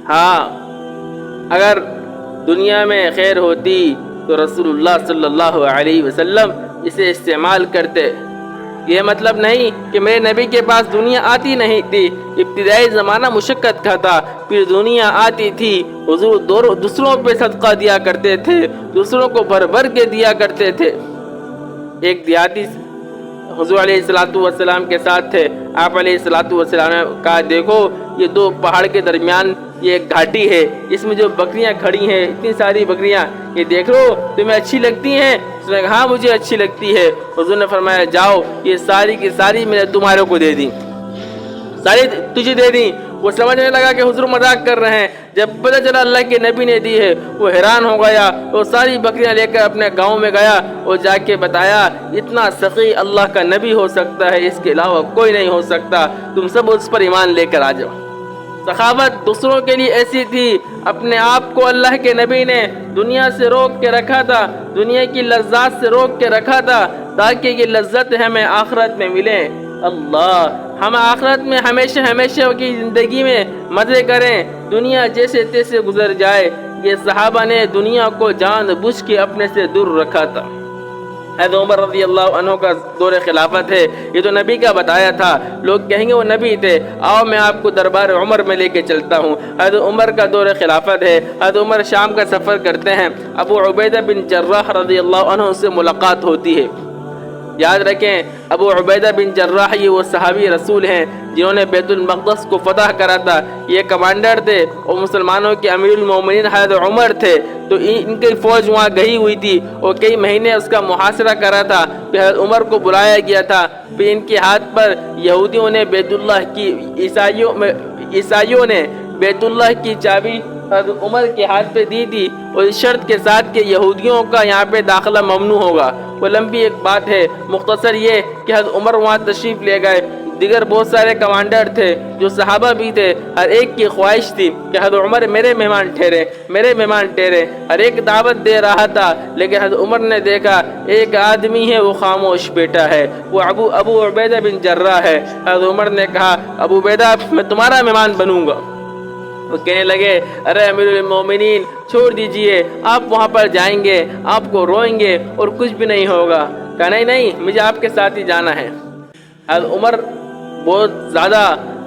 ہاں، اگر دنیا میں خیر ہوتی تو رسول اللہ صلی اللہ علیہ وسلم اسے استعمال کرتے۔ یہ مطلب نہیں کہ میرے نبی کے پاس دنیا آتی نہیں تھی، ابتدائی زمانہ مشقت کا تھا، پھر دنیا آتی تھی۔ حضور دوسروں پہ صدقہ دیا کرتے تھے، دوسروں کو بھر بھر کے دیا کرتے تھے۔ ایک دیہاتی حضور علیہ السلام کے ساتھ تھے۔ آپ علیہ السلام نے کہا، دیکھو یہ دو پہاڑ کے درمیان یہ ایک گھاٹی ہے، اس میں جو بکریاں کھڑی ہیں، اتنی ساری بکریاں، یہ دیکھ لو، تمہیں اچھی لگتی ہیں؟ اس نے کہا ہاں مجھے اچھی لگتی ہے۔ حضور نے فرمایا جاؤ، یہ ساری کی ساری میں نے تمہارے کو دے دی، ساری تجھے دے دی۔ وہ سمجھنے لگا کہ حضور مذاق کر رہے ہیں۔ جب پتہ چلا اللہ کے نبی نے دی ہے، وہ حیران ہو گیا۔ وہ ساری بکریاں لے کر اپنے گاؤں میں گیا اور جا کے بتایا، اتنا سخی اللہ کا نبی ہو سکتا ہے، اس کے علاوہ کوئی نہیں ہو سکتا، تم سب اس پر ایمان لے کر آ جاؤ۔ سخاوت دوسروں کے لیے ایسی تھی، اپنے آپ کو اللہ کے نبی نے دنیا سے روک کے رکھا تھا، دنیا کی لذات سے روک کے رکھا تھا، تاکہ یہ لذت ہمیں آخرت میں ملے۔ اللہ، ہم آخرت میں ہمیشہ کی زندگی میں مزے کریں، دنیا جیسے تیسے گزر جائے۔ یہ صحابہ نے دنیا کو جان بوجھ کے اپنے سے دور رکھا تھا۔ حضرت عمر رضی اللہ عنہ کا دور خلافت ہے، یہ تو نبی کا بتایا تھا، لوگ کہیں گے وہ نبی تھے، آؤ میں آپ کو دربار عمر میں لے کے چلتا ہوں۔ حضرت عمر کا دور خلافت ہے، حضرت عمر شام کا سفر کرتے ہیں، ابو عبیدہ بن جراح رضی اللہ عنہ سے ملاقات ہوتی ہے۔ یاد رکھیں، ابو عبیدہ بن جراح یہ وہ صحابی رسول ہیں جنہوں نے بیت المقدس کو فتح کرا تھا، یہ کمانڈر تھے اور مسلمانوں کے امیر المومنین حضرت عمر تھے۔ تو ان کی فوج وہاں گئی ہوئی تھی اور کئی مہینے اس کا محاصرہ کرا تھا، پھر حضرت عمر کو بلایا گیا تھا۔ پھر ان کے ہاتھ پر یہودیوں نے بیت اللہ کی عیسائیوں نے بیت اللہ کی چابی حضرت عمر کے ہاتھ پہ دی تھی، اور اس شرط کے ساتھ کہ یہودیوں کا یہاں پہ داخلہ ممنوع ہوگا۔ وہ لمبی ایک بات ہے، مختصر یہ کہ حضرت عمر وہاں تشریف لے گئے۔ دیگر بہت سارے کمانڈر تھے جو صحابہ بھی تھے، ہر ایک کی خواہش تھی کہ حضرت عمر میرے مہمان ٹھہرے، ہر ایک دعوت دے رہا تھا، لیکن حضرت عمر نے دیکھا ایک آدمی ہے وہ خاموش بیٹا ہے، وہ ابو عبیدہ بن جراح ہے۔ حضرت عمر نے کہا، ابو عبیدہ میں تمہارا مہمان بنوں گا۔ وہ کہنے لگے، ارے امیر المومنین چھوڑ دیجئے، آپ وہاں پر جائیں گے، آپ کو روئیں گے اور کچھ بھی نہیں ہوگا۔ کہا نہیں، مجھے آپ کے ساتھ ہی جانا ہے۔ حضرت عمر بہت زیادہ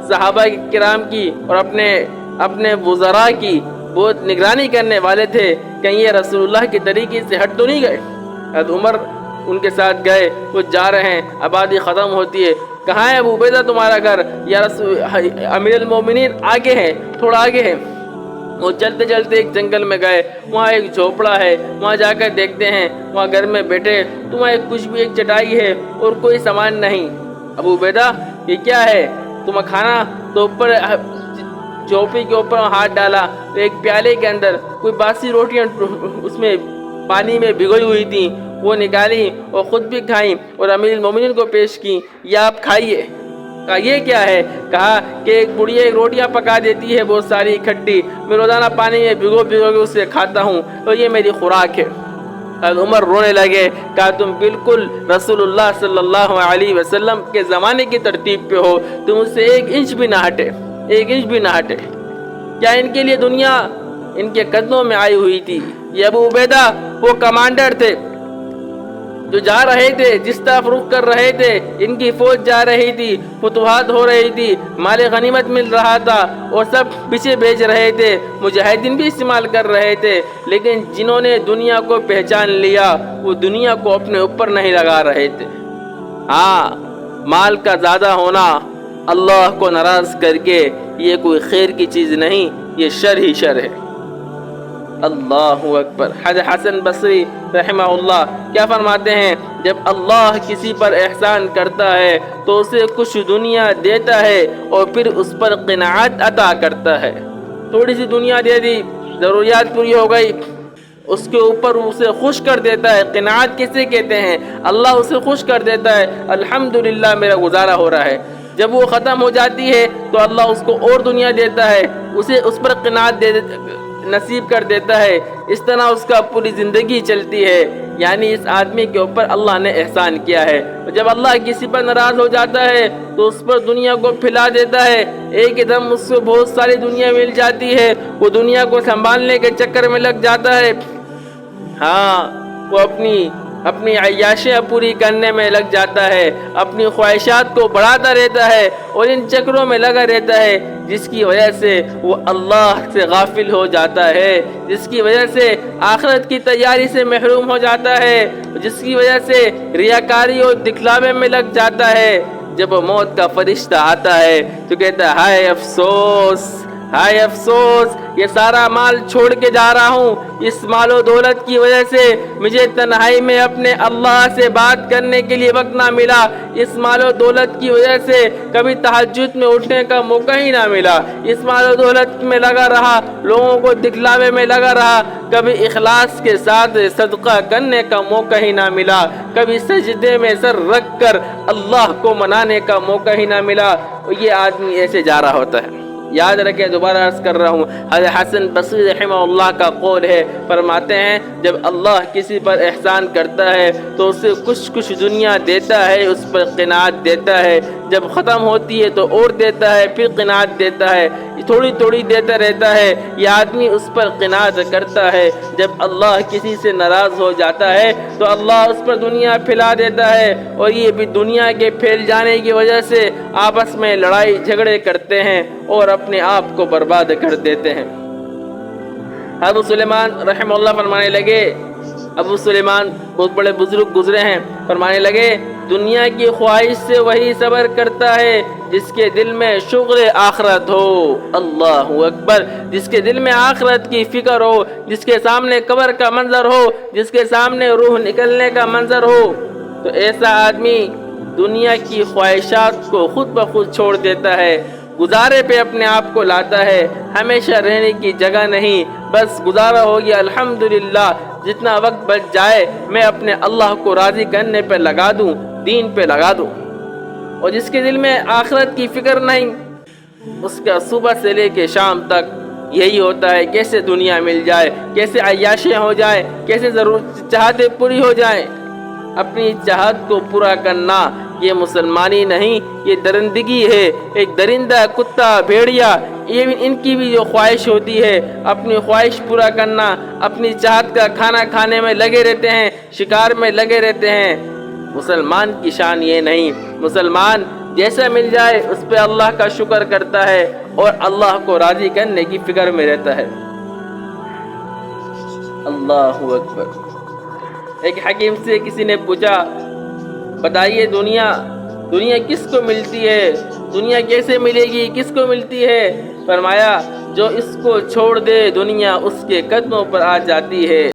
صحابہ کرام کی اور اپنے وزراء کی بہت نگرانی کرنے والے تھے، کہیں یہ رسول اللہ کے طریقے سے ہٹ تو نہیں گئے۔ حضرت عمر ان کے ساتھ گئے، وہ جا رہے ہیں، آبادی ختم ہوتی ہے۔ کہاں ہے ابو عبیدہ تمہارا گھر؟ یا امیر المومنین آگے ہے، تھوڑا آگے ہے۔ وہ چلتے چلتے ایک جنگل میں گئے، وہاں ایک جھوپڑا ہے، وہاں جا کر دیکھتے ہیں، وہاں گھر میں بیٹھے تو وہاں کچھ بھی ایک چٹائی ہے اور کوئی سامان نہیں۔ ابو عبیدہ یہ کیا ہے؟ تمہیں کھانا تو اوپر چوپی کے اوپر ہاتھ ڈالا، ایک پیالے کے اندر کوئی باسی روٹیاں اس میں پانی میں بھگوئی ہوئی تھیں، وہ نکالی اور خود بھی کھائیں اور امیر المومنین کو پیش کی، یا آپ کھائیے۔ کہا یہ کیا ہے؟ کہا کہ ایک بڑھیا ایک روٹیاں پکا دیتی ہے بہت ساری اکٹھی، میں روزانہ پانی میں بھگو کے اسے کھاتا ہوں، تو یہ میری خوراک ہے۔ حضرت عمر رونے لگے، کہا تم بالکل رسول اللہ صلی اللہ علیہ وسلم کے زمانے کی ترتیب پہ ہو، تم اس سے ایک انچ بھی نہ ہٹے۔ کیا ان کے لیے دنیا ان کے قدموں میں آئی ہوئی تھی؟ یہ ابو عبیدہ وہ کمانڈر تھے جو جا رہے تھے، جس طرف رخ کر رہے تھے، ان کی فوج جا رہی تھی، فتوحات ہو رہی تھی، مال غنیمت مل رہا تھا اور سب پیچھے بھیج رہے تھے، مجاہدین بھی استعمال کر رہے تھے، لیکن جنہوں نے دنیا کو پہچان لیا وہ دنیا کو اپنے اوپر نہیں لگا رہے تھے۔ ہاں، مال کا زیادہ ہونا اللہ کو ناراض کر کے یہ کوئی خیر کی چیز نہیں، یہ شر ہی شر ہے۔ اللہ اکبر۔ حضرت حسن بصری رحمہ اللہ کیا فرماتے ہیں؟ جب اللہ کسی پر احسان کرتا ہے تو اسے کچھ دنیا دیتا ہے اور پھر اس پر قناعت عطا کرتا ہے۔ تھوڑی سی دنیا دے دی، ضروریات پوری ہو گئی، اس کے اوپر اسے خوش کر دیتا ہے۔ قناعت کسے کہتے ہیں؟ اللہ اسے خوش کر دیتا ہے، الحمدللہ میرا گزارا ہو رہا ہے۔ جب وہ ختم ہو جاتی ہے تو اللہ اس کو اور دنیا دیتا ہے، اسے اس پر قناعت نصیب کر دیتا ہے، اس طرح اس کا پوری زندگی چلتی ہے۔ یعنی اس آدمی کے اوپر اللہ نے احسان کیا ہے۔ جب اللہ کسی پر ناراض ہو جاتا ہے تو اس پر دنیا کو پھیلا دیتا ہے، ایک دم اس کو بہت ساری دنیا مل جاتی ہے، وہ دنیا کو سنبھالنے کے چکر میں لگ جاتا ہے، ہاں وہ اپنی عیاشیاں پوری کرنے میں لگ جاتا ہے، اپنی خواہشات کو بڑھاتا رہتا ہے اور ان چکروں میں لگا رہتا ہے، جس کی وجہ سے وہ اللہ سے غافل ہو جاتا ہے، جس کی وجہ سے آخرت کی تیاری سے محروم ہو جاتا ہے، جس کی وجہ سے ریاکاری اور دکھلاوے میں لگ جاتا ہے۔ جب وہ موت کا فرشتہ آتا ہے تو کہتا ہے ہائے افسوس، ہائے افسوس، یہ سارا مال چھوڑ کے جا رہا ہوں، اس مال و دولت کی وجہ سے مجھے تنہائی میں اپنے اللہ سے بات کرنے کے لیے وقت نہ ملا، اس مال و دولت کی وجہ سے کبھی تہجد میں اٹھنے کا موقع ہی نہ ملا، اس مال و دولت میں لگا رہا، لوگوں کو دکھلاوے میں لگا رہا، کبھی اخلاص کے ساتھ صدقہ کرنے کا موقع ہی نہ ملا، کبھی سجدے میں سر رکھ کر اللہ کو منانے کا موقع ہی نہ ملا، یہ آدمی ایسے جا رہا ہوتا ہے۔ یاد رکھیں، دوبارہ عرض کر رہا ہوں، حضرت حسن بصری رحمہ اللہ کا قول ہے، فرماتے ہیں جب اللہ کسی پر احسان کرتا ہے تو اسے کچھ دنیا دیتا ہے، اس پر قناعت دیتا ہے، جب ختم ہوتی ہے تو اور دیتا ہے، پھر قناعت دیتا ہے، تھوڑی تھوڑی دیتا رہتا ہے، یہ آدمی اس پر قناعت کرتا ہے۔ جب اللہ کسی سے ناراض ہو جاتا ہے تو اللہ اس پر دنیا پھیلا دیتا ہے، اور یہ بھی دنیا کے پھیل جانے کی وجہ سے آپس میں لڑائی جھگڑے کرتے ہیں اور اپنے آپ کو برباد کر دیتے ہیں۔ ابو سلیمان رحمہ اللہ فرمانے لگے، ابو سلیمان بہت بڑے بزرگ گزرے ہیں، فرمانے لگے دنیا کی خواہش سے وہی صبر کرتا ہے جس کے دل میں شغل آخرت ہو، اللہ اکبر، جس کے دل میں آخرت کی فکر ہو، جس کے سامنے قبر کا منظر ہو، جس کے سامنے روح نکلنے کا منظر ہو، تو ایسا آدمی دنیا کی خواہشات کو خود بخود چھوڑ دیتا ہے، گزارے پہ اپنے آپ کو لاتا ہے، ہمیشہ رہنے کی جگہ نہیں، بس گزارا ہو گیا الحمدللہ، جتنا وقت بچ جائے میں اپنے اللہ کو راضی کرنے پہ لگا دوں، دین پہ لگا دوں۔ اور جس کے دل میں آخرت کی فکر نہیں، اس کا صبح سے لے کے شام تک یہی ہوتا ہے کیسے دنیا مل جائے، کیسے عیاشیں ہو جائے، کیسے چاہتے پوری ہو جائیں۔ اپنی چاہت کو پورا کرنا یہ مسلمانی نہیں، یہ درندگی ہے۔ ایک درندہ، کتا، بھیڑیا، یہ ان کی بھی جو خواہش ہوتی ہے اپنی خواہش پورا کرنا، اپنی چاہت کا کھانا کھانے میں لگے رہتے ہیں، شکار میں لگے رہتے ہیں۔ مسلمان کی شان یہ نہیں، مسلمان جیسا مل جائے اس پہ اللہ کا شکر کرتا ہے اور اللہ کو راضی کرنے کی فکر میں رہتا ہے۔ اللہ اکبر۔ ایک حکیم سے کسی نے پوچھا، بتائیے دنیا کس کو ملتی ہے، دنیا کیسے ملے گی، کس کو ملتی ہے؟ فرمایا جو اس کو چھوڑ دے دنیا اس کے قدموں پر آ جاتی ہے۔